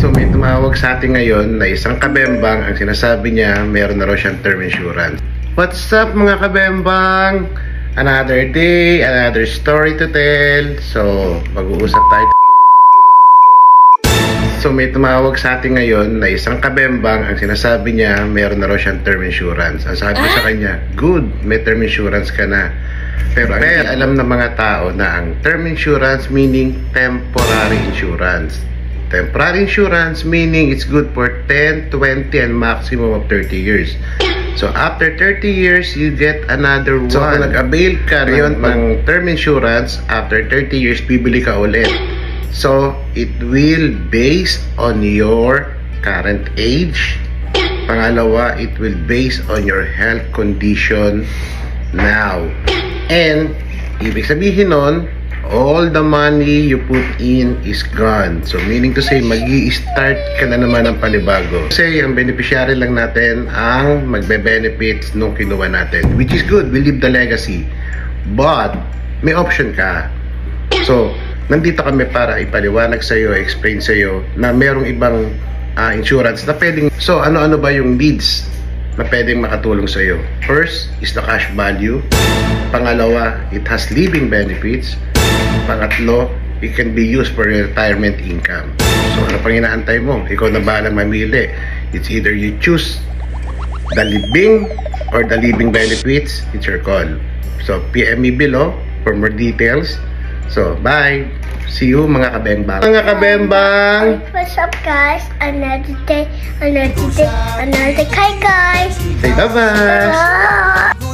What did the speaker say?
So may tumawag sa atin ngayon na isang kabembang. Ang sinasabi niya, meron na raw siyang term insurance. What's up mga kabembang? Another day, another story to tell. So mag-uusap tayo. So may tumawag sa atin ngayon na isang kabembang. Ang sinasabi niya, meron na raw siyang term insurance. Ang sabi ko sa kanya, good, may term insurance ka na. Pero alam ng mga tao na ang term insurance meaning temporary insurance. Temporary insurance meaning it's good for 10, 20, and maximum of 30 years. So after 30 years, you get another one. So kung nag-avail ka ng term insurance, after 30 years, bibili ka ulit. So it will based on your current age. Pangalawa, it will based on your health condition now. And ibig sabihin nun, all the money you put in is gone. So meaning to say, magi-start ka na naman ng panibago. Kasi ang beneficiary lang natin ang magbe-benefits nung kinuha natin. Which is good, we leave the legacy. But may option ka. So nandito kami para ipaliwanag sa'yo, explain sa'yo na merong ibang insurance na pwedeng. So ano-ano ba yung needs na pwedeng makatulong sa'yo? First is the cash value. Pangalawa, it has living benefits. Pangatlo, it can be used for retirement income. So ano pang inaantay mo? Ikaw na bahalang mamili. It's either you choose the living or the living benefits. It's your call. So PM me below for more details. So bye! See you mga kabembang. Mga kabembang! What's up guys? Another day, another day, another day, guys! Say bye-bye! Bye!